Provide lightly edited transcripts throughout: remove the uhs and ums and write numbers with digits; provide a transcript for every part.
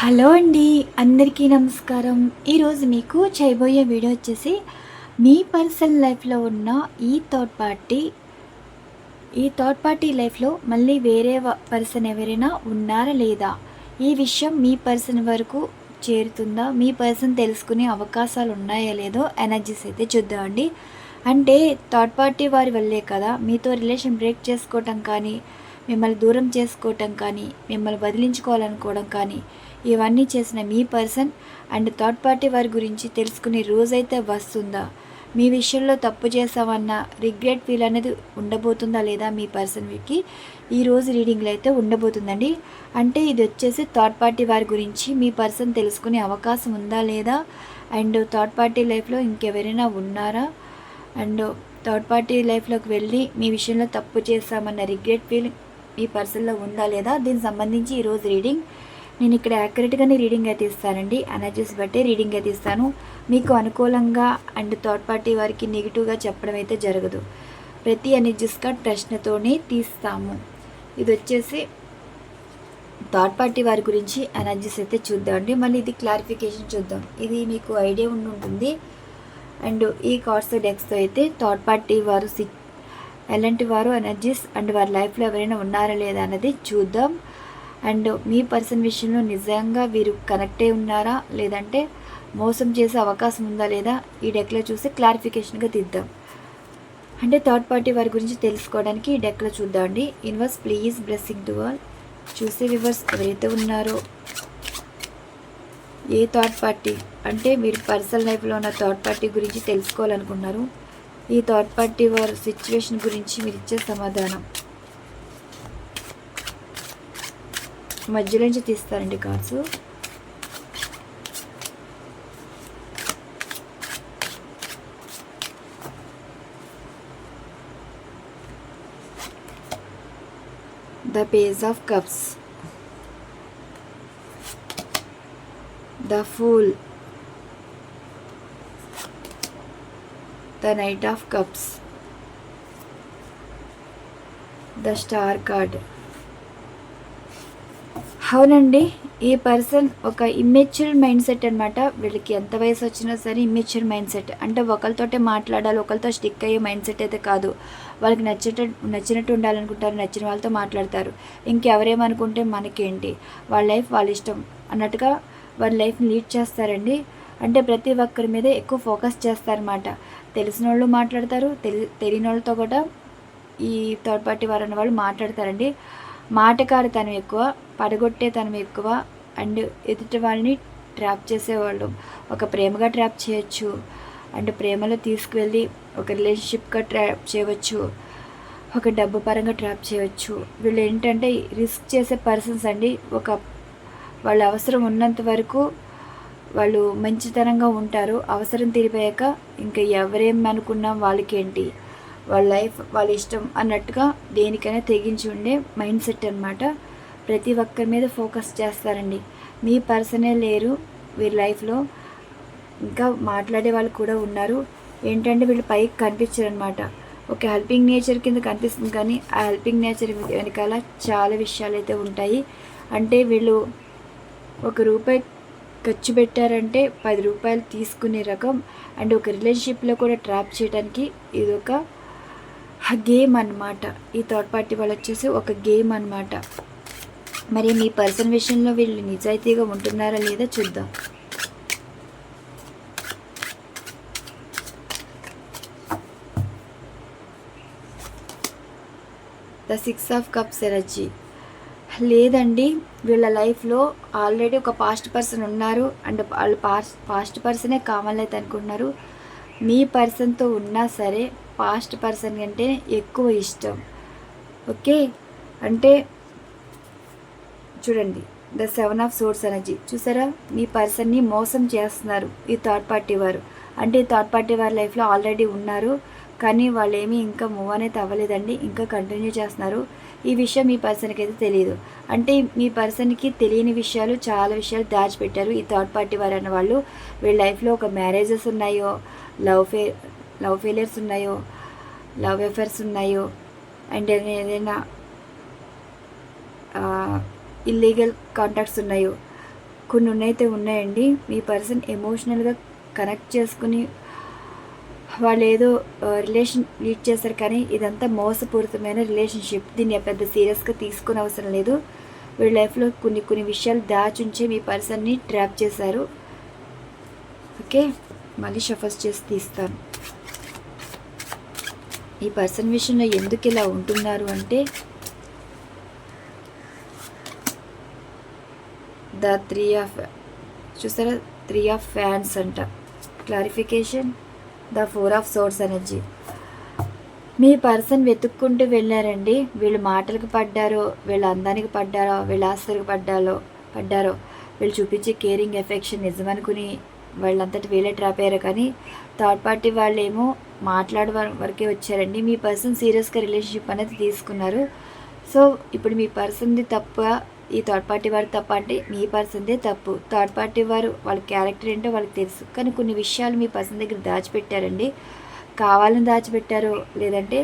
Hello అండి, అందరికీ నమస్కారం. ఈరోజు మీకు చేయబోయే వీడియో వచ్చేసి మీ పర్సనల్ లైఫ్లో ఉన్న ఈ థర్డ్ పార్టీ లైఫ్లో మళ్ళీ వేరే పర్సన్ ఎవరైనా ఉన్నారా లేదా, ఈ విషయం మీ పర్సన్ వరకు చేరుతుందా, మీ పర్సన్ తెలుసుకునే అవకాశాలు ఉన్నాయా లేదో ఎనర్జీస్ అయితే చూద్దామండి. అంటే థర్డ్ పార్టీ వారి వల్లే కదా మీతో రిలేషన్ బ్రేక్ చేసుకోవటం కానీ, మిమ్మల్ని దూరం చేసుకోవటం కానీ, మిమ్మల్ని వదిలించుకోవాలనుకోవడం కానీ, ఇవన్నీ చేసిన మీ పర్సన్ అండ్ థర్డ్ పార్టీ వారి గురించి తెలుసుకునే రోజైతే వస్తుందా, మీ విషయంలో తప్పు చేసామన్న రిగ్రెట్ ఫీల్ అనేది ఉండబోతుందా లేదా మీ పర్సన్కి ఈరోజు రీడింగ్లో అయితే ఉండబోతుందండి. అంటే ఇది వచ్చేసి థర్డ్ పార్టీ వారి గురించి మీ పర్సన్ తెలుసుకునే అవకాశం ఉందా లేదా, అండ్ థర్డ్ పార్టీ లైఫ్లో ఇంకెవరైనా ఉన్నారా, అండ్ థర్డ్ పార్టీ లైఫ్లోకి వెళ్ళి మీ విషయంలో తప్పు చేస్తామన్న రిగ్రెట్ ఫీల్ మీ పర్సన్లో ఉందా లేదా, దీనికి సంబంధించి ఈరోజు రీడింగ్ నేను ఇక్కడ యాక్యురేట్గానే రీడింగ్ అయితే ఇస్తానండి. ఎనర్జీస్ బట్టే రీడింగ్ అయితే ఇస్తాను. మీకు అనుకూలంగా అండ్ థర్డ్ పార్టీ వారికి నెగిటివ్గా చెప్పడం అయితే జరగదు. ప్రతి ఎనర్జీస్గా ప్రశ్నతోనే తీస్తాము. ఇది వచ్చేసి థర్డ్ పార్టీ వారి గురించి ఎనర్జీస్ అయితే చూద్దామండి. మళ్ళీ ఇది క్లారిఫికేషన్ చూద్దాం. ఇది మీకు ఐడియా ఉంటుంది. అండ్ ఈ కార్డ్స్ డెక్స్తో అయితే థర్డ్ పార్టీ వారు ఎలాంటి వారు ఎనర్జీస్ అండ్ వారి లైఫ్లో ఎవరైనా ఉన్నారా లేదా అన్నది చూద్దాం. అండ్ మీ పర్సన్ విషయంలో నిజంగా వీరు కనెక్ట్ అయి ఉన్నారా లేదంటే మోసం చేసే అవకాశం ఉందా లేదా ఈ డెక్లో చూసి క్లారిఫికేషన్గా తీద్దాం. అంటే థర్డ్ పార్టీ వారి గురించి తెలుసుకోవడానికి ఈ డెక్లో చూద్దామండి. Universe please blessing to all. చూసే వ్యూవర్స్ ఎవరైతే ఉన్నారో, ఏ థర్డ్ పార్టీ అంటే మీరు పర్సనల్ లైఫ్లో ఉన్న థర్డ్ పార్టీ గురించి తెలుసుకోవాలనుకున్నారు, ఈ థర్డ్ పార్టీ వారి సిచ్యువేషన్ గురించి మీరు ఇచ్చే సమాధానం మధ్యలో నుంచి తీస్తారండి cards. The page of cups, the fool, the knight of cups, the star card. అవునండి, ఈ పర్సన్ ఒక ఇమ్మెచ్యూర్ మైండ్ సెట్ అనమాట. వీళ్ళకి ఎంత వయసు వచ్చినా సరే ఇమ్మెచ్యూర్ మైండ్ సెట్. అంటే ఒకరితోటే మాట్లాడాలి, ఒకరితో స్టిక్ అయ్యే మైండ్ సెట్ అయితే కాదు. వాళ్ళకి నచ్చినట్టు ఉండాలనుకుంటారు, నచ్చిన వాళ్ళతో మాట్లాడతారు. ఇంకెవరేమనుకుంటే మనకేంటి, వాళ్ళ లైఫ్ వాళ్ళ ఇష్టం అన్నట్టుగా వాళ్ళ లైఫ్ని లీడ్ చేస్తారండి. అంటే ప్రతి ఒక్కరి మీద ఎక్కువ ఫోకస్ చేస్తారన్నమాట. తెలిసిన వాళ్ళు మాట్లాడతారు, తెలియని వాళ్ళతో కూడా ఈ థర్డ్ పార్టీ వారు అన్న వాళ్ళు మాట్లాడతారండి. మాటకారితనం ఎక్కువ, పడగొట్టేతనం ఎక్కువ, అండ్ ఎదుటి వాళ్ళని ట్రాప్ చేసేవాళ్ళు. ఒక ప్రేమగా ట్రాప్ చేయొచ్చు, అండ్ ప్రేమలో తీసుకువెళ్ళి ఒక రిలేషన్షిప్గా ట్రాప్ చేయవచ్చు, ఒక డబ్బు పరంగా ట్రాప్ చేయవచ్చు. వీళ్ళు ఏంటంటే రిస్క్ చేసే పర్సన్స్ అండి. వాళ్ళ అవసరం ఉన్నంత వరకు వాళ్ళు మంచితనంగా ఉంటారు. అవసరం తీరిపోయాక ఇంకా ఎవరేమనుకున్నా వాళ్ళకేంటి, వాళ్ళ లైఫ్ వాళ్ళ ఇష్టం అన్నట్టుగా దేనికైనా తెగించి ఉండే మైండ్ సెట్ అనమాట. ప్రతి ఒక్కరి మీద ఫోకస్ చేస్తారండి. మీ పర్సనే లేరు వీరి లైఫ్లో, ఇంకా మాట్లాడే వాళ్ళు కూడా ఉన్నారు. ఏంటంటే వీళ్ళు పైకి కనిపించరు అనమాట. ఒక హెల్పింగ్ నేచర్ కింద కనిపిస్తుంది, కానీ ఆ హెల్పింగ్ నేచర్ వెనకాల చాలా విషయాలు అయితే ఉంటాయి. అంటే వీళ్ళు ₹1 ఖర్చు పెట్టారంటే 10 రూపాయలు తీసుకునే రకం. అండ్ ఒక రిలేషన్షిప్లో కూడా ట్రాప్ చేయడానికి ఇదొక గేమ్ అన్నమాట. ఈ థర్డ్ పార్టీ వాళ్ళు వచ్చేసి ఒక గేమ్ అన్నమాట. మరి మీ పర్సన్ విషయంలో వీళ్ళు నిజాయితీగా ఉంటున్నారా లేదా చూద్దాం. The 6 of cups energy. లేదండి, వీళ్ళ లైఫ్లో ఆల్రెడీ ఒక పాస్ట్ పర్సన్ ఉన్నారు. అండ్ వాళ్ళు పాస్ట్ పర్సనే కావాలైతే అనుకుంటున్నారు. మీ పర్సన్తో ఉన్నా సరే పాస్ట్ పర్సన్ కంటే ఎక్కువ ఇష్టం. ఓకే, అంటే చూడండి, ద 7 ఆఫ్ సోర్స్ ఎనర్జీ చూసారా, మీ పర్సన్ని మోసం చేస్తున్నారు ఈ థర్డ్ పార్టీ వారు. అంటే ఈ థర్డ్ పార్టీ వారి లైఫ్లో ఆల్రెడీ ఉన్నారు, కానీ వాళ్ళు ఏమీ ఇంకా మూవ్ అనేది అవ్వలేదండి, ఇంకా కంటిన్యూ చేస్తున్నారు. ఈ విషయం మీ పర్సన్కి అయితే తెలియదు. అంటే మీ పర్సన్కి తెలియని విషయాలు, చాలా విషయాలు దాచిపెట్టారు ఈ థర్డ్ పార్టీ వారు అన్న వాళ్ళు. వీళ్ళ లైఫ్లో ఒక మ్యారేజెస్ ఉన్నాయో, లవ్ ఫెయిలియర్స్ ఉన్నాయో, లవ్ అఫేర్స్ ఉన్నాయో, అండ్ ఏదైనా ఇల్లీగల్ కాంటాక్ట్స్ ఉన్నాయో, కొన్ని ఉన్నాయండి. మీ పర్సన్ ఎమోషనల్గా కనెక్ట్ చేసుకుని వాళ్ళు ఏదో రిలేషన్ లీడ్ చేశారు, కానీ ఇదంతా మోసపూరితమైన రిలేషన్షిప్. దీన్ని పెద్ద సీరియస్గా తీసుకునే అవసరం లేదు. వీళ్ళ లైఫ్లో కొన్ని విషయాలు దాచుంచే మీ పర్సన్ని ట్రాప్ చేశారు. ఓకే, మళ్ళీ షఫల్స్ చేసి తీస్తాను. ఈ పర్సన్ విషయంలో ఎందుకు ఇలా ఉంటున్నారు అంటే ద 3 ఆఫ్ చూసారా, 3 ఆఫ్ ఫ్యాన్స్ అంట. Clarification the 4 of swords energy. Me person వెతుక్కుంటూ వెళ్ళారండి. వీళ్ళు మాటలకు పడ్డారో, వీళ్ళ అందానికి పడ్డారో, వీళ్ళ ఆస్తులకు పడ్డారో, వీళ్ళు చూపించే కేరింగ్ ఎఫెక్షన్ నిజమనుకుని వాళ్ళంతటి వీళ్ళే ట్రాప్ అయ్యారు. కానీ థర్డ్ పార్టీ వాళ్ళు ఏమో మాట్లాడే వరకే వచ్చారండి. మీ పర్సన్ సీరియస్గా రిలేషన్షిప్ అనేది తీసుకున్నారు. సో ఇప్పుడు మీ పర్సన్ది తప్ప, ఈ థర్డ్ పార్టీ వారు తప్ప అంటే మీ పర్సన్దే తప్పు. థర్డ్ పార్టీ వారు వాళ్ళ క్యారెక్టర్ ఏంటో వాళ్ళకి తెలుసు, కానీ కొన్ని విషయాలు మీ పర్సన్ దగ్గర దాచిపెట్టారండి. కావాలని దాచిపెట్టారో, లేదంటే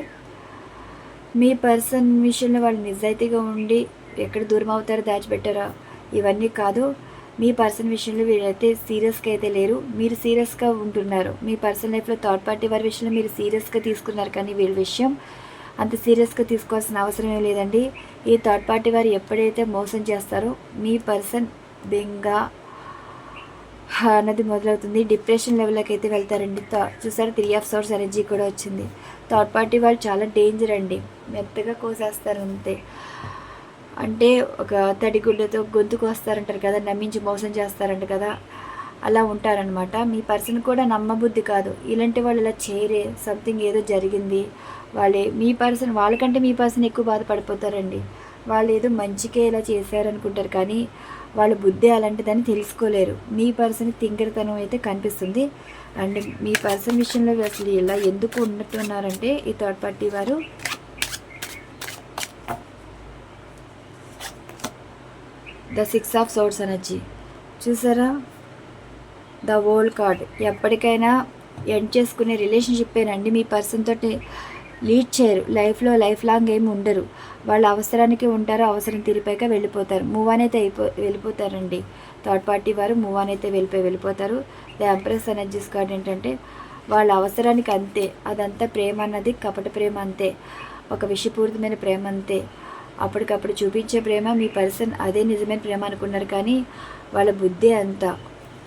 మీ పర్సన్ విషయంలో వాళ్ళు నిజాయితీగా ఉండి ఎక్కడ దూరం అవుతారో దాచిపెట్టారో, ఇవన్నీ కాదు. మీ పర్సన్ విషయంలో వీళ్ళైతే సీరియస్గా అయితే లేరు, మీరు సీరియస్గా ఉంటున్నారు. మీ పర్సనల్ లైఫ్లో థర్డ్ పార్టీ వారి విషయంలో మీరు సీరియస్గా తీసుకున్నారు, కానీ వీళ్ళ విషయం అంత సీరియస్గా తీసుకోవాల్సిన అవసరమే లేదండి. ఈ థర్డ్ పార్టీ వారు ఎప్పుడైతే మోసం చేస్తారో మీ పర్సన్ బెంగ అన్నది మొదలవుతుంది. డిప్రెషన్ లెవెల్లోకి అయితే వెళ్తారండి. చూసారు, 3 ఆఫ్ సోర్స్ ఎనర్జీ కూడా వచ్చింది. థర్డ్ పార్టీ వాళ్ళు చాలా డేంజర్ అండి, మెత్తగా కోసేస్తారు అంతే. అంటే ఒక తడిగుడ్డతో గొంతుకు వస్తారంటారు కదా, నమ్మించి మోసం చేస్తారంట కదా, అలా ఉంటారనమాట. మీ పర్సన్ కూడా నమ్మబుద్ధి కాదు. ఇలాంటి వాళ్ళు ఇలా చేయరే, సంథింగ్ ఏదో జరిగింది, మీ పర్సన్ వాళ్ళకంటే మీ పర్సన్ ఎక్కువ బాధపడిపోతారండి. వాళ్ళు ఏదో మంచికే ఇలా చేశారనుకుంటారు, కానీ వాళ్ళ బుద్ధి అలాంటిదని తెలుసుకోలేరు. మీ పర్సన్ తింగరతనం అయితే కనిపిస్తుంది. అండ్ మీ పర్సన్ విషయంలో అసలు ఇలా ఎందుకు ఉన్నట్టున్నారంటే ఈ థర్డ్ పార్టీ వారు ద 6 ఆఫ్ సోర్స్ ఎనర్జీ చూసారా, ద వరల్డ్ కార్డ్. ఎప్పటికైనా ఎండ్ చేసుకునే రిలేషన్షిప్పేనండి. మీ పర్సన్ తోటి లీడ్ చేయరు, లైఫ్ లాంగ్ ఏమి ఉండరు. వాళ్ళ అవసరానికి ఉంటారు, అవసరం తీరిపోయాక వెళ్ళిపోతారు. మూవ్ ఆన్ అయితే వెళ్ళిపోతారండి. థర్డ్ పార్టీ వారు మూవ్ ఆన్ అయితే వెళ్ళిపోతారు. ద ఎంప్రెస్ ఎనర్జీస్ కార్డ్ ఏంటంటే వాళ్ళ అవసరానికి అంతే. అదంతా ప్రేమ అన్నది కపట ప్రేమ అంతే, ఒక విషపూరితమైన ప్రేమ అంతే. అప్పటికప్పుడు చూపించే ప్రేమ. మీ పర్సన్ అదే నిజమైన ప్రేమ అనుకున్నారు, కానీ వాళ్ళ బుద్ధి అంతా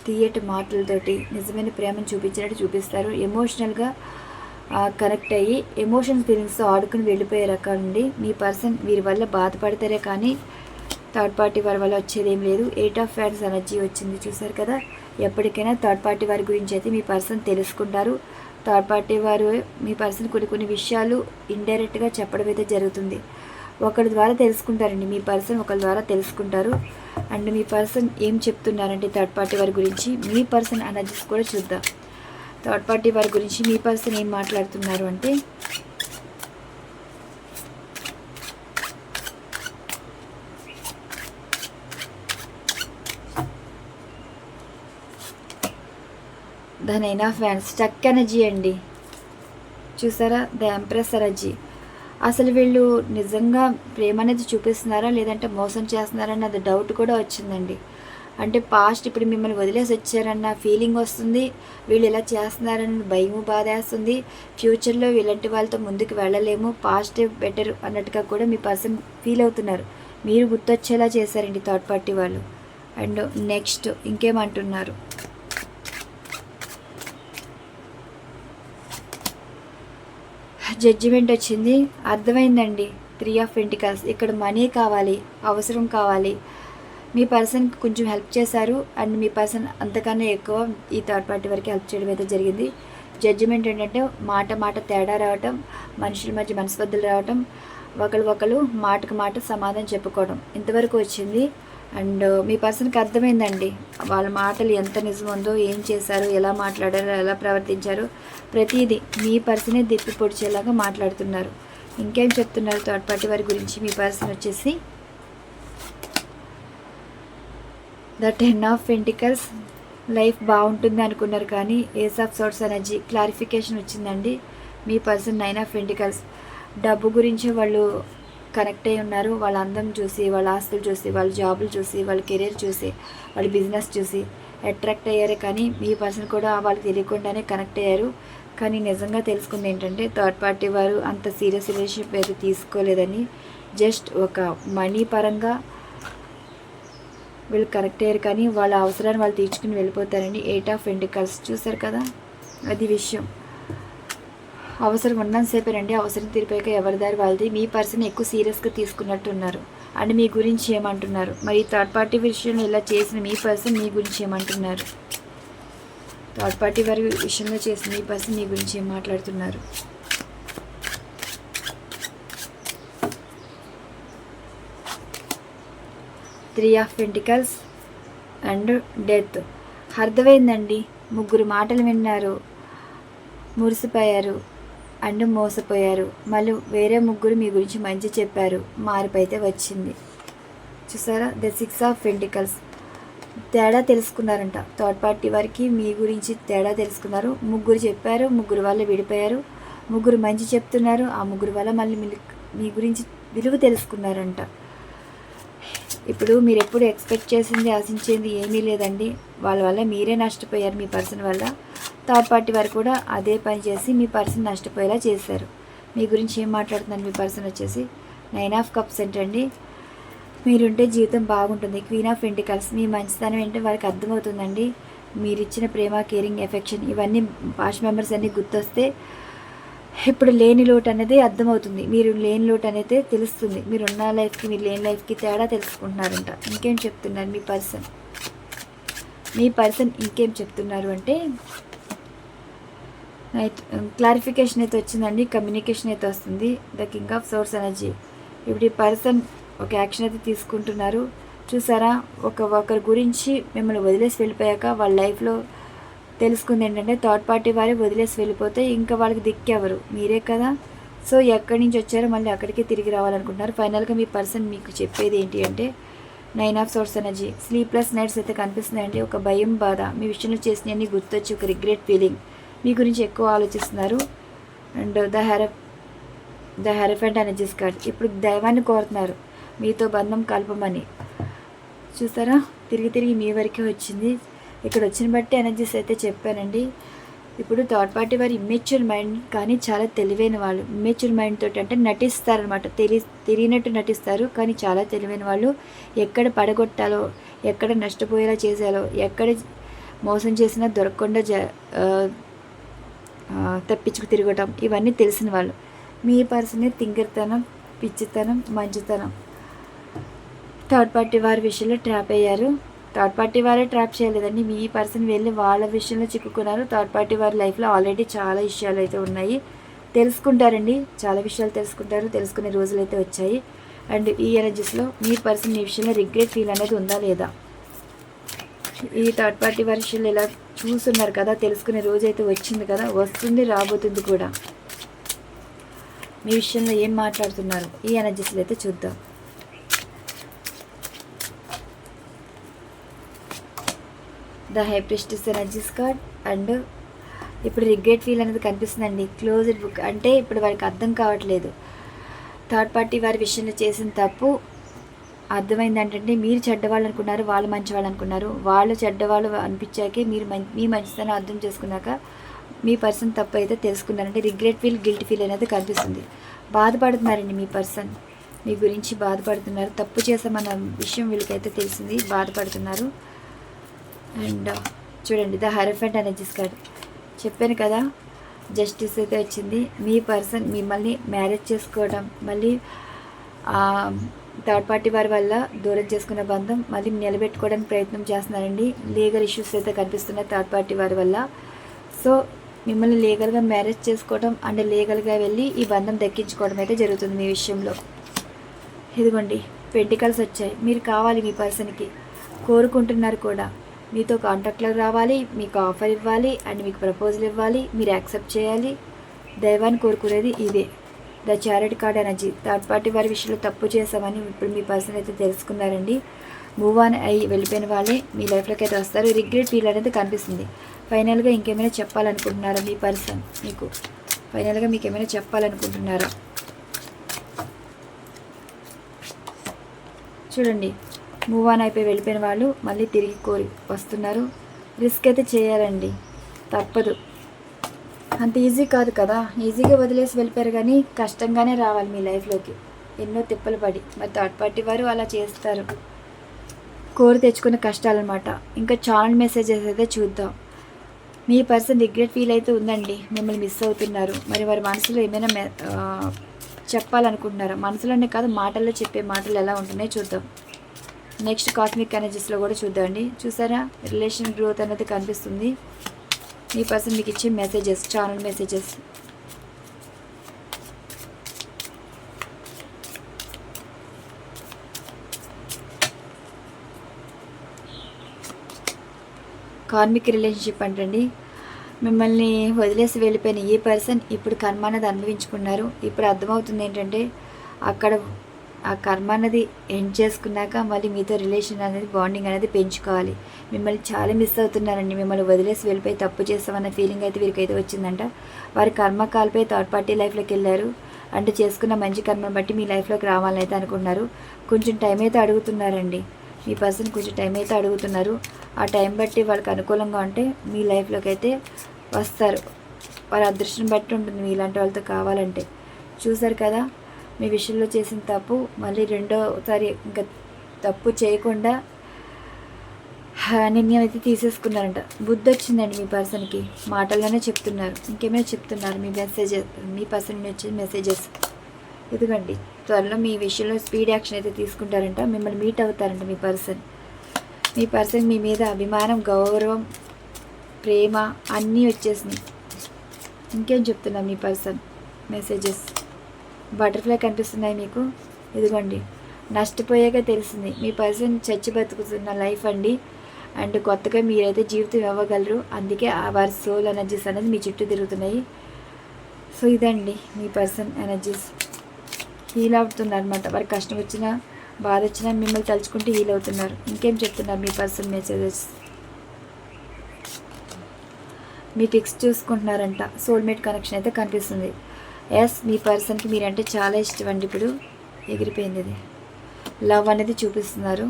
తీయటి మాటలతోటి నిజమైన ప్రేమను చూపించినట్టు చూపిస్తారు. ఎమోషనల్గా కనెక్ట్ అయ్యి ఎమోషనల్ ఫీలింగ్స్తో ఆడుకుని వెళ్ళిపోయే రకాలండి. మీ పర్సన్ వీరి వల్ల బాధపడతారే, కానీ థర్డ్ పార్టీ వారి వల్ల వచ్చేది ఏం లేదు. 8 ఆఫ్ ఫ్యాన్స్ ఎనర్జీ వచ్చింది చూసారు కదా. ఎప్పటికైనా థర్డ్ పార్టీ వారి గురించి అయితే మీ పర్సన్ తెలుసుకుంటారు. థర్డ్ పార్టీ వారు మీ పర్సన్ కొన్ని విషయాలు ఇండైరెక్ట్గా చెప్పడం అయితే జరుగుతుంది. ఒకరి ద్వారా తెలుసుకుంటారండి. మీ పర్సన్ ఒకరి ద్వారా తెలుసుకుంటారు. అండ్ మీ పర్సన్ ఏం చెప్తున్నారంటే థర్డ్ పార్టీ వారి గురించి మీ పర్సన్ ఎనర్జీస్ కూడా చూద్దాం. థర్డ్ పార్టీ వారి గురించి మీ పర్సన్ ఏం మాట్లాడుతున్నారు అంటే the 9 of wands stuck energy అండి. చూసారా, ద ఎంప్రెస్ ఎనర్జీ. అసలు వీళ్ళు నిజంగా ప్రేమ అనేది చూపిస్తున్నారా లేదంటే మోసం చేస్తున్నారా అన్నది డౌట్ కూడా వచ్చిందండి. అంటే పాస్ట్ ఇప్పుడు మిమ్మల్ని వదిలేసి వచ్చారన్న ఫీలింగ్ వస్తుంది, వీళ్ళు ఇలా చేస్తున్నారన్న భయము బాధేస్తుంది. ఫ్యూచర్లో ఇలాంటి వాళ్ళతో ముందుకు వెళ్ళలేము, పాస్ట్ బెటర్ అన్నట్టుగా కూడా మీ పర్సన్ ఫీల్ అవుతున్నారు. మీరు గుర్తొచ్చేలా చేశారండి థర్డ్ పార్టీ వాళ్ళు. అండ్ నెక్స్ట్ ఇంకేమంటున్నారు, జడ్జిమెంట్ వచ్చింది. అర్థమైందండి. 3 ఆఫ్ పెంటికల్స్. ఇక్కడ మనీ కావాలి, అవసరం కావాలి. మీ పర్సన్కి కొంచెం హెల్ప్ చేశారు, అండ్ మీ పర్సన్ అంతకన్నా ఎక్కువ ఈ థర్డ్ పార్టీ వరకు హెల్ప్ చేయడం అయితే జరిగింది. జడ్జిమెంట్ ఏంటంటే మాట తేడా రావటం, మనుషుల మధ్య మనస్పర్ధలు రావటం, ఒకరు మాటకు మాట సమాధానం చెప్పుకోవడం, ఇంతవరకు వచ్చింది. అండ్ మీ పర్సన్కి అర్థమైందండి వాళ్ళ మాటలు ఎంత నిజం ఉందో, ఏం చేశారు, ఎలా మాట్లాడారు, ఎలా ప్రవర్తించారు, ప్రతిదీ మీ పర్సనే దిప్పి పొడిచేలాగా మాట్లాడుతున్నారు. ఇంకేం చెప్తున్నారు థర్డ్ పార్టీ వారి గురించి మీ పర్సన్ వచ్చేసి ద 10 ఆఫ్ పెంటికల్స్. లైఫ్ బాగుంటుంది అనుకున్నారు, కానీ ace of swords energy. Clarification వచ్చిందండి. మీ పర్సన్ 9 ఆఫ్ పెంటికల్స్. డబ్బు గురించి వాళ్ళు కనెక్ట్ అయి ఉన్నారు. వాళ్ళ అందం చూసి, వాళ్ళ ఆస్తులు చూసి, వాళ్ళ జాబులు చూసి, వాళ్ళ కెరీర్ చూసి, వాళ్ళ బిజినెస్ చూసి అట్రాక్ట్ అయ్యారు. కానీ మీ పర్సన్ కూడా వాళ్ళకి తెలియకుండానే కనెక్ట్ అయ్యారు. కానీ నిజంగా తెలుసుకుంది ఏంటంటే థర్డ్ పార్టీ వారు అంత సీరియస్ రిలేషన్షిప్ అయితే తీసుకోలేదని, జస్ట్ ఒక మనీ పరంగా వీళ్ళు కనెక్ట్ అయ్యారు. కానీ వాళ్ళ అవసరాన్ని వాళ్ళు తీర్చుకుని వెళ్ళిపోతారండి. 8 ఆఫ్ పెంటికల్స్ చూసారు కదా, అది విషయం. అవసరం ఉన్నంతసేపేనండి, అవసరం తీరిపోయాక ఎవరి దారి వాళ్ళది. మీ పర్సన్ ఎక్కువ సీరియస్గా తీసుకున్నట్టు ఉన్నారు అండ్ మీ గురించి ఏమంటున్నారు, మరి థర్డ్ పార్టీ విషయంలో ఇలా చేసిన మీ పర్సన్ మీ గురించి ఏమంటున్నారు, థర్డ్ పార్టీ వారి విషయంలో చేసిన మీ పర్సన్ మీ గురించి ఏం మాట్లాడుతున్నారు. Three of pentacles and death. అర్థమైందండి, ముగ్గురు మాటలు విన్నారు, మురిసిపోయారు అండ్ మోసపోయారు. మళ్ళీ వేరే ముగ్గురు మీ గురించి మంచి చెప్పారు, మార్పు అయితే వచ్చింది. చూసారా, ద 6 ఆఫ్ పెంటికల్స్. తేడా తెలుసుకున్నారంట థర్డ్ పార్టీ వారికి, మీ గురించి తేడా తెలుసుకున్నారు. ముగ్గురు చెప్పారు, ముగ్గురు వల్ల విడిపోయారు. ముగ్గురు మంచి చెప్తున్నారు, ఆ ముగ్గురు వల్ల మళ్ళీ మీ గురించి విలువ తెలుసుకున్నారంట. ఇప్పుడు మీరు ఎప్పుడు ఎక్స్పెక్ట్ చేసింది, ఆశించేది ఏమీ లేదండి. వాళ్ళ వల్ల మీరే నష్టపోయారు. మీ పర్సన్ వల్ల థర్డ్ పార్టీ వారు కూడా అదే పని చేసి మీ పర్సన్ నష్టపోయేలా చేశారు. మీ గురించి ఏం మాట్లాడుతున్నారు మీ పర్సన్ వచ్చేసి 9 ఆఫ్ కప్స్ ఏంటండి, మీరుంటే జీవితం బాగుంటుంది. Queen of pentacles. మీ మంచితనం ఏంటో వారికి అర్థమవుతుందండి. మీరు ఇచ్చిన ప్రేమ, కేరింగ్, ఎఫెక్షన్ ఇవన్నీ పాస్ట్ మెంబర్స్ అన్నీ గుర్తొస్తే ఇప్పుడు లేని లోటు అనేది అర్థమవుతుంది. మీరు లేని లోటు అనేది తెలుస్తుంది. మీరు ఉన్న లైఫ్కి మీరు లేని లైఫ్కి తేడా తెలుసుకుంటున్నారంట. ఇంకేం చెప్తున్నారు మీ పర్సన్ ఇంకేం చెప్తున్నారు అంటే క్లారిఫికేషన్ అయితే వచ్చిందండి, కమ్యూనికేషన్ అయితే వస్తుంది. The king of swords energy. ఇప్పుడు ఈ పర్సన్ ఒక యాక్షన్ అయితే తీసుకుంటున్నారు. చూసారా, ఒకరి గురించి మిమ్మల్ని వదిలేసి వెళ్ళిపోయాక వాళ్ళ లైఫ్లో తెలుసుకుంది ఏంటంటే థర్డ్ పార్టీ వారే వదిలేసి వెళ్ళిపోతే ఇంకా వాళ్ళకి దిక్కెవరు, మీరే కదా. సో ఎక్కడి నుంచి వచ్చారో మళ్ళీ అక్కడికే తిరిగి రావాలనుకుంటున్నారు. ఫైనల్గా మీ పర్సన్ మీకు చెప్పేది ఏంటి అంటే 9 of swords energy. Sleepless nights అయితే కనిపిస్తున్నాయండి. ఒక భయం, బాధ, మీ విషయంలో చేసినవన్నీ గుర్తొచ్చి ఒక రిగ్రెట్ ఫీలింగ్, మీ గురించి ఎక్కువ ఆలోచిస్తున్నారు. And the hierophant energies card. ఇప్పుడు దైవాన్ని కోరుతున్నారు మీతో బంధం కలపమని. చూసారా, తిరిగి మీ వరకే వచ్చింది. ఇక్కడ వచ్చిన బట్టి ఎనర్జీస్ అయితే చెప్పానండి. ఇప్పుడు థర్డ్ పార్టీ వారు ఇమ్మెచ్యూర్ మైండ్ కానీ చాలా తెలివైన వాళ్ళు. ఇమ్మెచ్యూర్ మైండ్ తోటి అంటే నటిస్తారనమాట, తెలియనట్టు నటిస్తారు కానీ చాలా తెలివైన వాళ్ళు. ఎక్కడ పడగొట్టాలో, ఎక్కడ నష్టపోయేలా చేసాలో, ఎక్కడ మోసం చేసినా దొరకకుండా తప్పించుకు తిరగటం ఇవన్నీ తెలిసిన వాళ్ళు. మీ పర్సనే తింగర్తనం, పిచ్చితనం, మంచితనం థర్డ్ పార్టీ వారి విషయంలో ట్రాప్ అయ్యారు. థర్డ్ పార్టీ వారే ట్రాప్ చేయలేదండి, మీ పర్సన్ వెళ్ళి వాళ్ళ విషయంలో చిక్కుకున్నారు. థర్డ్ పార్టీ వారి లైఫ్లో ఆల్రెడీ చాలా విషయాలు అయితే ఉన్నాయి, తెలుసుకుంటారండి. చాలా విషయాలు తెలుసుకుంటారు, తెలుసుకునే రోజులు అయితే వచ్చాయి. అండ్ ఈ ఎనర్జీస్లో మీ పర్సన్ మీ విషయంలో రిగ్రెట్ ఫీల్ అనేది ఉందా లేదా, ఈ థర్డ్ పార్టీ వారి విషయంలో ఇలా చూస్తున్నారు కదా, తెలుసుకునే రోజు అయితే వచ్చింది కదా, వస్తుంది, రాబోతుంది కూడా. మీ విషయంలో ఏం మాట్లాడుతున్నారు ఈ ఎనర్జీస్లో అయితే చూద్దాం. The high priestess energies card. And ఇప్పుడు రిగ్రెట్ ఫీల్ అనేది కనిపిస్తుందండి. క్లోజ్డ్ బుక్ అంటే ఇప్పుడు వారికి అర్థం కావట్లేదు థర్డ్ పార్టీ వారి విషయంలో చేసిన తప్పు. అర్థమైంది ఏంటంటే మీరు చెడ్డవాళ్ళు అనుకున్నారు, వాళ్ళు మంచివాళ్ళు అనుకున్నారు. వాళ్ళు చెడ్డవాళ్ళు అనిపించాకే మీరు మీ మంచితనం అర్థం చేసుకున్నాక మీ పర్సన్ తప్పు అయితే తెలుసుకున్నారంటే రిగ్రెట్ ఫీల్, గిల్ట్ ఫీల్ అనేది కనిపిస్తుంది. బాధపడుతున్నారండి మీ పర్సన్, మీ గురించి బాధపడుతున్నారు. తప్పు చేసామన్న విషయం వీళ్ళకైతే తెలిసింది, బాధపడుతున్నారు. అండ్ చూడండి, ద హెరఫెంట్ ఎనర్జీస్ కార్డ్. చెప్పాను కదా, జస్టిస్ అయితే వచ్చింది. మీ పర్సన్ మిమ్మల్ని మ్యారేజ్ చేసుకోవడం, మళ్ళీ థర్డ్ పార్టీ వారి వల్ల దూరం చేసుకున్న బంధం మళ్ళీ నిలబెట్టుకోవడానికి ప్రయత్నం చేస్తున్నారండి. లీగల్ ఇష్యూస్ అయితే కనిపిస్తున్నాయి థర్డ్ పార్టీ వారి వల్ల. సో మిమ్మల్ని లీగల్గా మ్యారేజ్ చేసుకోవడం అండ్ లీగల్గా వెళ్ళి ఈ బంధం దక్కించుకోవడం అయితే జరుగుతుంది మీ విషయంలో. ఇదిగోండి పెంటికల్స్ వచ్చాయి. మీరు కావాలి మీ పర్సన్కి, కోరుకుంటున్నారు కూడా. మీతో కాంటాక్ట్లో రావాలి, మీకు ఆఫర్ ఇవ్వాలి అండ్ మీకు ప్రపోజల్ ఇవ్వాలి, మీరు యాక్సెప్ట్ చేయాలి. దైవాన్ని కోరుకునేది ఇదే. The charity card energy. Third party వారి విషయంలో తప్పు చేసామని ఇప్పుడు మీ పర్సన్ అయితే తెలుసుకున్నారండి. మూవ్ ఆన్ అయ్యి వెళ్ళిపోయిన వాళ్ళే మీ లైఫ్లోకి అయితే వస్తారు. రిగ్రెట్ ఫీల్ అనేది కనిపిస్తుంది. ఫైనల్గా ఇంకేమైనా చెప్పాలనుకుంటున్నారా మీ పర్సన్ మీకు? ఫైనల్గా మీకు ఏమైనా చెప్పాలనుకుంటున్నారా? చూడండి, మూవ్ ఆన్ అయిపోయి వెళ్ళిపోయిన వాళ్ళు మళ్ళీ తిరిగి కోరి వస్తున్నారు. రిస్క్ అయితే చేయాలండి, తప్పదు. అంత ఈజీ కాదు కదా, ఈజీగా వదిలేసి వెళ్ళిపోయారు, కానీ కష్టంగానే రావాలి మీ లైఫ్లోకి, ఎన్నో తిప్పలు పడి. మరి థర్డ్ పార్టీ వారు అలా చేస్తారు, కోరి తెచ్చుకున్న కష్టాలన్నమాట. ఇంకా ఛానల్ మెసేజెస్ అయితే చూద్దాం. మీ పర్సన్ రిగ్రెట్ ఫీల్ అయితే ఉందండి, మిమ్మల్ని మిస్ అవుతున్నారు. మరి వారి మనసులో ఏమైనా చెప్పాలనుకుంటున్నారా? మనసులోనే కాదు, మాటల్లో చెప్పే మాటలు ఎలా ఉంటున్నాయో చూద్దాం. నెక్స్ట్ కాస్మిక్ ఎనర్జీస్లో కూడా చూద్దామండి. చూసారా, రిలేషన్ గ్రోత్ అనేది కనిపిస్తుంది. మీ పర్సన్ మీకు ఇచ్చే messages, channel messages. Karmic relationship అంటండి, మిమ్మల్ని వదిలేసి వెళ్ళిపోయిన ఈ పర్సన్ ఇప్పుడు కర్మ అనేది అనుభవించుకున్నారు. ఇప్పుడు అర్థమవుతుంది ఏంటంటే, అక్కడ ఆ కర్మ అనేది ఎండ్ చేసుకున్నాక మళ్ళీ మీతో రిలేషన్ అనేది, బాండింగ్ అనేది పెంచుకోవాలి. మిమ్మల్ని చాలా మిస్ అవుతున్నారండి, మిమ్మల్ని వదిలేసి వెళ్ళిపోయి తప్పు చేస్తామన్న ఫీలింగ్ అయితే వీరికైతే వచ్చిందంట. వారి కర్మ కాలిపోయి థర్డ్ పార్టీ లైఫ్లోకి వెళ్ళారు. అంటే చేసుకున్న మంచి కర్మను బట్టి మీ లైఫ్లోకి రావాలని అయితే అనుకున్నారు. కొంచెం టైం అయితే అడుగుతున్నారండి, మీ పర్సన్ కొంచెం టైం అయితే అడుగుతున్నారు. ఆ టైం బట్టి వాళ్ళకి అనుకూలంగా ఉంటే మీ లైఫ్లోకి అయితే వస్తారు. వాళ్ళ అదృష్టం బట్టి ఉంటుంది మీ ఇలాంటి వాళ్ళతో కావాలంటే. చూసారు కదా, మీ విషయంలో చేసిన తప్పు మళ్ళీ రెండోసారి ఇంకా తప్పు చేయకుండా నిర్ణయం అయితే తీసేసుకున్నారంట. బుద్ధి వచ్చిందండి మీ పర్సన్కి, మాటల్లోనే చెప్తున్నారు. ఇంకేమైనా చెప్తున్నారు మీ పర్సన్ వచ్చే మెసేజెస్. ఇదిగండి, త్వరలో మీ విషయంలో స్పీడ్ యాక్షన్ అయితే తీసుకుంటారంట. మిమ్మల్ని మీట్ అవుతారంట మీ పర్సన్ మీ మీద అభిమానం, గౌరవం, ప్రేమ అన్నీ వచ్చేసినాయి. ఇంకేం చెప్తున్నారు మీ పర్సన్ మెసేజెస్. బటర్ఫ్లై కనిపిస్తున్నాయి మీకు. ఇదిగోండి, నష్టపోయాక తెలిసింది మీ పర్సన్ చచ్చి బతుకుతున్న లైఫ్ అండి. అండ్ కొత్తగా మీరైతే జీవితం ఇవ్వగలరు. అందుకే వారి సోల్ ఎనర్జీస్ అనేది మీ చుట్టూ తిరుగుతున్నాయి. సో ఇదండి మీ పర్సన్ ఎనర్జీస్. హీల్ అవుతున్నారు అనమాట. వారికి కష్టం వచ్చినా, బాధ వచ్చినా మిమ్మల్ని తలుచుకుంటూ హీల్ అవుతున్నారు. ఇంకేం చెప్తున్నారు మీ పర్సన్ మెసేజెస్. మీ పిక్స్ చూసుకుంటున్నారంట. సోల్మేట్ కనెక్షన్ అయితే కనిపిస్తుంది. ఎస్, మీ పర్సన్కి మీరంటే చాలా ఇష్టం అండి. ఇప్పుడు ఎగిరిపోయింది ఇది. లవ్ అనేది చూపిస్తున్నారు.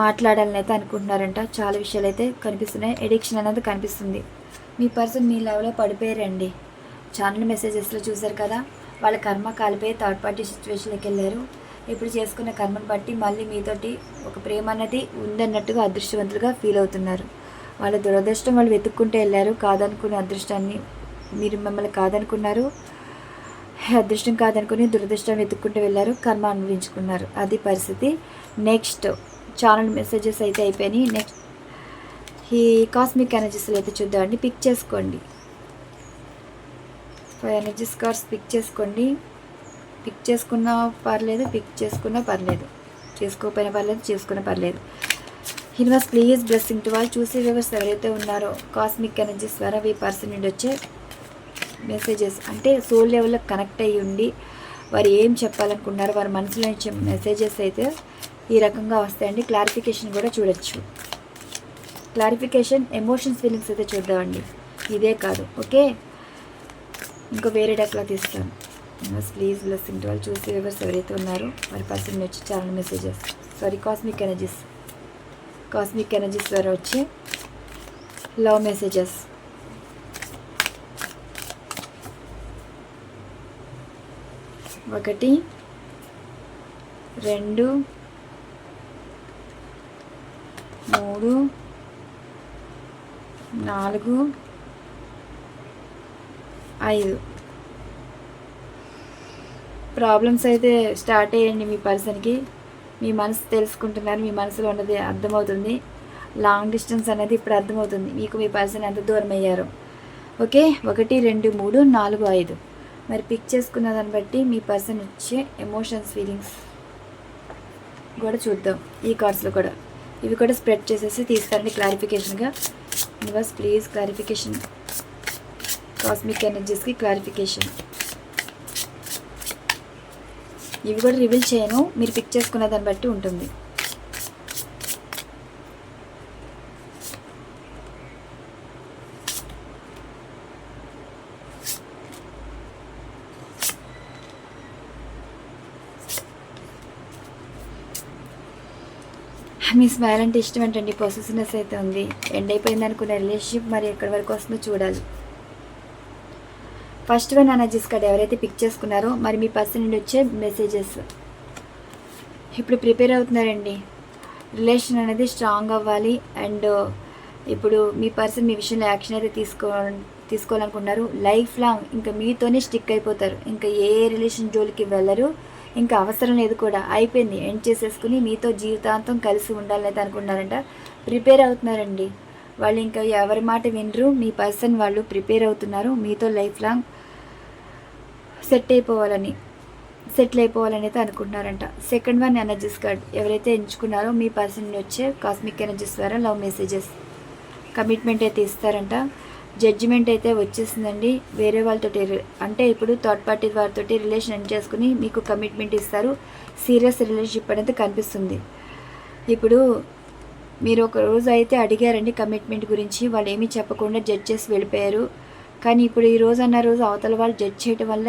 మాట్లాడాలని అయితే అనుకుంటున్నారంట. చాలా విషయాలు అయితే కనిపిస్తున్నాయి. ఎడిక్షన్ అనేది కనిపిస్తుంది. మీ పర్సన్ మీ లవ్లో పడిపోయారండి. ఛానల్ మెసేజెస్లో చూసారు కదా, వాళ్ళ కర్మ కాలిపోయి థర్డ్ పార్టీ సిచ్యువేషన్లోకి వెళ్ళారు. ఇప్పుడు చేసుకున్న కర్మను బట్టి మళ్ళీ మీతోటి ఒక ప్రేమ అనేది ఉందన్నట్టుగా అదృష్టవంతులుగా ఫీల్ అవుతున్నారు. వాళ్ళ దురదృష్టం వాళ్ళు వెతుక్కుంటూ వెళ్ళారు. కాదనుకునే అదృష్టాన్ని మీరు మిమ్మల్ని కాదనుకున్నారు, అదృష్టం కాదనుకుని దురదృష్టం వెతుక్కుంటూ వెళ్ళారు, కర్మ అనుభవించుకున్నారు. అది పరిస్థితి. నెక్స్ట్ ఛానల్ మెసేజెస్ అయితే అయిపోయినాయి. నెక్స్ట్ ఈ కాస్మిక్ ఎనర్జీస్లో అయితే చూద్దామండి. పిక్ చేసుకోండి. 5 ఎనర్జీస్ కార్డ్స్ పిక్ చేసుకోండి. పిక్ చేసుకున్నా పర్లేదు, పిక్ చేసుకున్నా పర్లేదు, చేసుకోకపోయినా పర్లేదు, చేసుకున్నా పర్లేదు. యూనివర్స్ ప్లీజ్ బ్లెస్సింగ్ టు వాళ్ళు. చూసే వ్యూవర్స్ ఎవరైతే ఉన్నారో కాస్మిక్ ఎనర్జీస్ ద్వారా ఈ పర్సన్ నుండి వచ్చే మెసేజెస్ అంటే సోల్ లెవెల్లో కనెక్ట్ అయ్యి ఉండి వారు ఏం చెప్పాలనుకున్నారో వారి మనసులో ఇచ్చే మెసేజెస్ అయితే ఈ రకంగా వస్తాయండి. క్లారిఫికేషన్ కూడా చూడొచ్చు. క్లారిఫికేషన్, ఎమోషన్స్, ఫీలింగ్స్ అయితే చూద్దామండి. ఇదే కాదు, ఓకే. ఇంకో వేరే డెక్లా తీస్తాను. ప్లీజ్ బ్లెస్సింగ్ టు వాళ్ళు. చూసే వ్యూవర్స్ ఎవరైతే ఉన్నారో వారి పర్సన్ వచ్చి చాలా మెసేజెస్, కాస్మిక్ ఎనర్జీస్ ద్వారా వచ్చి లవ్ మెసేజెస్. ఒకటి, 2, 3, 4, 5 ప్రాబ్లమ్స్ అయితే స్టార్ట్ అయ్యండి మీ పర్సన్కి. మీ మనసు తెలుసుకుంటున్నారు, మీ మనసులో ఉన్నది అర్థమవుతుంది. లాంగ్ డిస్టెన్స్ అనేది ఇప్పుడు అర్థమవుతుంది మీకు. మీ పర్సన్ ఎంత దూరం అయ్యారో. ఓకే, 1, 2, 3, 4, 5 మరి పిక్ చేసుకున్న దాన్ని బట్టి మీ పర్సన్ వచ్చే ఎమోషన్స్, ఫీలింగ్స్ కూడా చూద్దాం. ఈ కార్డ్స్లో కూడా ఇవి కూడా స్ప్రెడ్ చేసేసి తీస్తారండి క్లారిఫికేషన్గా. యూనివర్స్ ప్లీజ్ క్లారిఫికేషన్, కాస్మిక్ ఎనర్జీస్కి క్లారిఫికేషన్. ఇవి కూడా రివీల్ చేయను, మీరు పిక్ చేసుకున్న దాన్ని బట్టి ఉంటుంది. మీ స్మైల్ అంటే ఇష్టం ఏంటండి, పొసెసివ్నెస్ అయితే ఉంది. ఎండ్ అయిపోయింది అనుకున్న రిలేషన్షిప్ మరి ఎక్కడి వరకు వస్తుందో చూడాలి. ఫస్ట్ వన్ ఎనర్జీస్ కార్డ్ ఎవరైతే పిక్ చేసుకున్నారో మరి మీ పర్సన్ నుండి వచ్చే మెసేజెస్. ఇప్పుడు ప్రిపేర్ అవుతున్నారండి. రిలేషన్ అనేది స్ట్రాంగ్ అవ్వాలి. అండ్ ఇప్పుడు మీ పర్సన్ మీ విషయంలో యాక్షన్ అయితే తీసుకోవాలనుకుంటున్నారు. లైఫ్ లాంగ్ ఇంకా మీతోనే స్టిక్ అయిపోతారు. ఇంకా ఏ రిలేషన్ జోలికి వెళ్ళరు. ఇంకా అవసరం లేదు కూడా, అయిపోయింది, ఎండ్ చేసేసుకుని మీతో జీవితాంతం కలిసి ఉండాలని అనుకుంటున్నారంట. ప్రిపేర్ అవుతున్నారండి వాళ్ళు. ఇంకా ఎవరి మాట వినరు. మీ పర్సన్ వాళ్ళు ప్రిపేర్ అవుతున్నారు మీతో లైఫ్ లాంగ్ సెటిల్ అయిపోవాలని అయితే అనుకుంటున్నారంట. సెకండ్ వన్ ఎనర్జీస్ కార్డ్ ఎవరైతే ఎంచుకున్నారో మీ పర్సన్ వచ్చే కాస్మిక్ ఎనర్జీస్ ద్వారా లవ్ మెసేజెస్, కమిట్మెంట్ అయితే ఇస్తారంట. జడ్జిమెంట్ అయితే వచ్చేసిందండి. వేరే వాళ్ళతో అంటే ఇప్పుడు థర్డ్ పార్టీ వారితో రిలేషన్ ఎండ్ చేసుకుని మీకు కమిట్మెంట్ ఇస్తారు. సీరియస్ రిలేషన్షిప్ అనేది కనిపిస్తుంది. ఇప్పుడు మీరు ఒక రోజు అయితే అడిగారండి కమిట్మెంట్ గురించి, వాళ్ళు ఏమీ చెప్పకుండా జడ్జ్ చేసి వెళ్ళిపోయారు. కానీ ఇప్పుడు ఈ రోజు అన్న రోజు అవతల వాళ్ళు జడ్జ్ చేయడం వల్ల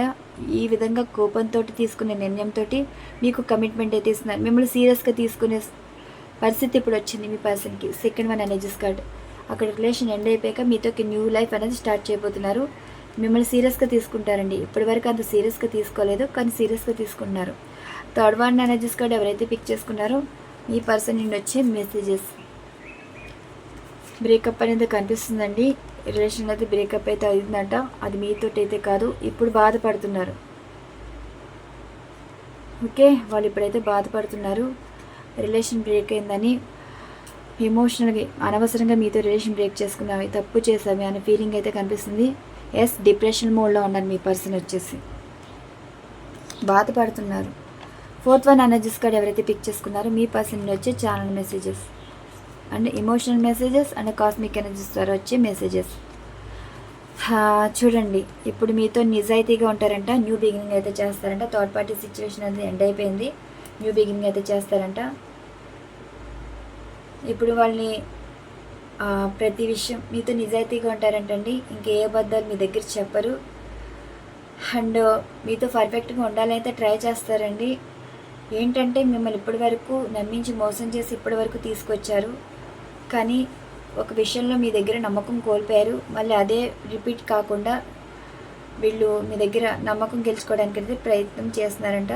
ఈ విధంగా కోపంతో తీసుకునే నిర్ణయంతో మీకు కమిట్మెంట్ అయితే ఇస్తున్నారు. మిమ్మల్ని సీరియస్గా తీసుకునే పరిస్థితి ఇప్పుడు వచ్చింది మీ పర్సన్కి. Second one energies card. అక్కడ రిలేషన్ ఎండ్ అయిపోయాక మీతో న్యూ లైఫ్ అనేది స్టార్ట్ చేయబోతున్నారు. మిమ్మల్ని సీరియస్గా తీసుకుంటారండి. ఇప్పటి వరకు అంత సీరియస్గా తీసుకోలేదు, కానీ సీరియస్గా తీసుకుంటున్నారు. థర్డ్ వన్ ఎనర్జీస్ కార్డ్ ఎవరైతే పిక్ చేసుకున్నారో మీ పర్సన్ నుండి వచ్చే మెసేజెస్. బ్రేకప్ అనేది కనిపిస్తుందండి. రిలేషన్ అయితే బ్రేకప్ అయితే అయిందంట. అది మీతోటి అయితే కాదు, ఇప్పుడు బాధపడుతున్నారు. ఓకే, వాళ్ళు ఇప్పుడైతే బాధపడుతున్నారు. రిలేషన్ బ్రేక్ అయిందని ఎమోషనల్గా అనవసరంగా మీతో రిలేషన్ బ్రేక్ చేసుకున్నావి, తప్పు చేసావి అనే ఫీలింగ్ అయితే కనిపిస్తుంది. ఎస్, డిప్రెషన్ మోడ్లో ఉన్నారు మీ పర్సన్ వచ్చేసి, బాధపడుతున్నారు. ఫోర్త్ వన్ ఎనర్జీస్ కార్డ్ ఎవరైతే పిక్ చేసుకున్నారో మీ పర్సన్ వచ్చే channel messages and emotional messages and cosmic energies ద్వారా వచ్చే మెసేజెస్. చూడండి, ఇప్పుడు మీతో నిజాయితీగా ఉంటారంట. న్యూ బిగినింగ్ అయితే చేస్తారంట. థర్డ్ పార్టీ సిచ్యువేషన్ అనేది ఎండ్ అయిపోయింది. న్యూ బిగినింగ్ అయితే చేస్తారంట. ఇప్పుడు వాళ్ళని ప్రతి విషయం మీతో నిజాయితీగా ఉంటారంటండి. ఇంకే అబద్ధాలు మీ దగ్గర చెప్పరు. అండ్ మీతో పర్ఫెక్ట్గా ఉండాలని అయితే ట్రై చేస్తారండి. ఏంటంటే మిమ్మల్ని ఇప్పటి వరకు నమ్మించి మోసం చేసి ఇప్పటి వరకు తీసుకొచ్చారు. కానీ ఒక విషయంలో మీ దగ్గర నమ్మకం కోల్పోయారు. మళ్ళీ అదే రిపీట్ కాకుండా వీళ్ళు మీ దగ్గర నమ్మకం గెలుచుకోవడానికి అయితే ప్రయత్నం చేస్తున్నారంట.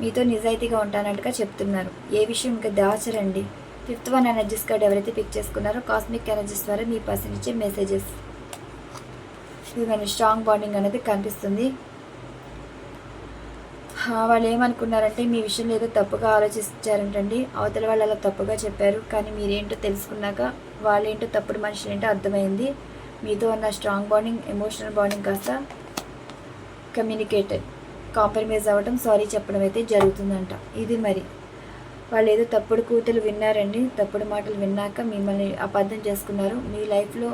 మీతో నిజాయితీగా ఉంటానంటగా చెప్తున్నారు. ఏ విషయం ఇంకా దాచరండి. ఫిఫ్త్ వన్ ఎనర్జీస్ కార్డ్ ఎవరైతే పిక్ చేసుకున్నారో కాస్మిక్ ఎనర్జీస్ ద్వారా మీ పర్సన్ ఇచ్చే మెసేజెస్. ఇది మన స్ట్రాంగ్ బాండింగ్ అనేది కనిపిస్తుంది. వాళ్ళు ఏమనుకున్నారంటే మీ విషయంలో ఏదో తప్పుగా ఆలోచించారంటండి. అవతల వాళ్ళు అలా తప్పుగా చెప్పారు. కానీ మీరేంటో తెలుసుకున్నాక వాళ్ళేంటో తప్పుడు మనుషులు ఏంటో అర్థమైంది. మీతో ఉన్న స్ట్రాంగ్ బాండింగ్, ఎమోషనల్ బాండింగ్ కాస్త కమ్యూనికేటెడ్, కాంప్రమైజ్ అవ్వడం, సారీ చెప్పడం అయితే జరుగుతుందంట. ఇది మరి వాళ్ళు ఏదో తప్పుడు కూతులు విన్నారండి. తప్పుడు మాటలు విన్నాక మిమ్మల్ని అపార్థం చేసుకున్నారు. మీ లైఫ్లో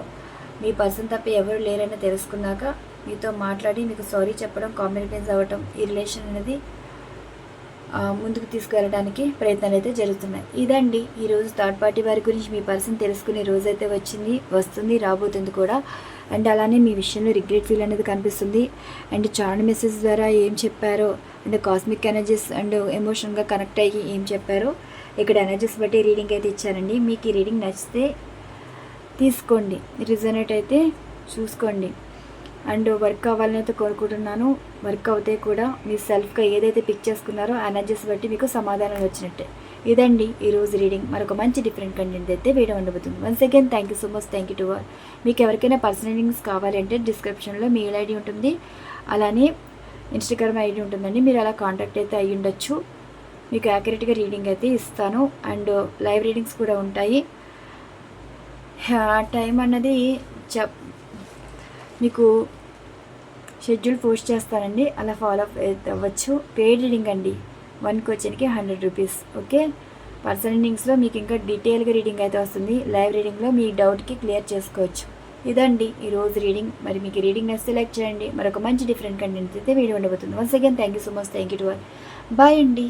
మీ పర్సన్ తప్ప ఎవరు లేరని తెలుసుకున్నాక మీతో మాట్లాడి మీకు సారీ చెప్పడం, కాంప్రమైజ్ అవ్వటం, ఈ రిలేషన్ అనేది ముందుకు తీసుకువెళ్ళడానికి ప్రయత్నాలు అయితే జరుగుతున్నాయి. ఇదండి ఈరోజు థర్డ్ పార్టీ వారి గురించి మీ పర్సన్ తెలుసుకునే రోజైతే వస్తుంది, రాబోతుంది కూడా. అండ్ అలానే మీ విషయంలో రిగ్రెట్ ఫీల్ అనేది కనిపిస్తుంది. అండ్ చార్ట్ మెసేజ్ ద్వారా ఏం చెప్పారో అండ్ కాస్మిక్ ఎనర్జీస్ అండ్ ఎమోషన్గా కనెక్ట్ అయ్యి ఏం చెప్పారో ఇక్కడ ఎనర్జీస్ బట్టి రీడింగ్ అయితే ఇచ్చారండి. మీకు ఈ రీడింగ్ నచ్చితే తీసుకోండి, రిజనేట్ అయితే చూసుకోండి. అండ్ వర్క్ అవ్వాలని అయితే కోరుకుంటున్నాను. వర్క్ అవుతే కూడా మీ సెల్ఫ్గా ఏదైతే పిక్ చేసుకున్నారో ఎనర్జీస్ బట్టి మీకు సమాధానం వచ్చినట్టే. ఇదండి ఈరోజు రీడింగ్. మరొక మంచి డిఫరెంట్ కంటెంట్ అయితే వీడియో ఉండబోతుంది. Once again thank you so much. Thank you to all. మీకు ఎవరికైనా పర్సనల్ రీడింగ్స్ కావాలంటే డిస్క్రిప్షన్లో మెయిల్ ఐడి ఉంటుంది, అలానే ఇన్స్టాగ్రామ్ ఐడి ఉంటుందండి. మీరు అలా కాంటాక్ట్ అయితే అయ్యి ఉండొచ్చు. మీకు యాక్యురేట్గా రీడింగ్ అయితే ఇస్తాను. అండ్ లైవ్ రీడింగ్స్ కూడా ఉంటాయి. టైం అన్నది మీకు షెడ్యూల్ పోస్ట్ చేస్తానండి, అలా ఫాలో అవ్వచ్చు. పెయిడ్ రీడింగ్ అండి, 1 క్వశ్చన్కి 100 రూపీస్. ఓకే, పర్సనల్ రీడింగ్స్లో మీకు ఇంకా డీటెయిల్గా రీడింగ్ అయితే వస్తుంది. లైవ్ రీడింగ్లో మీ డౌట్కి క్లియర్ చేసుకోవచ్చు. ఇదండి ఈరోజు రీడింగ్. మరి మీకు రీడింగ్ నచ్చితే లైక్ చేయండి. మరొక మంచి డిఫరెంట్ కంటెంట్ అయితే వీడియో ఉండబోతుంది. Once again thank you so much. Thank you to all. Bye అండి.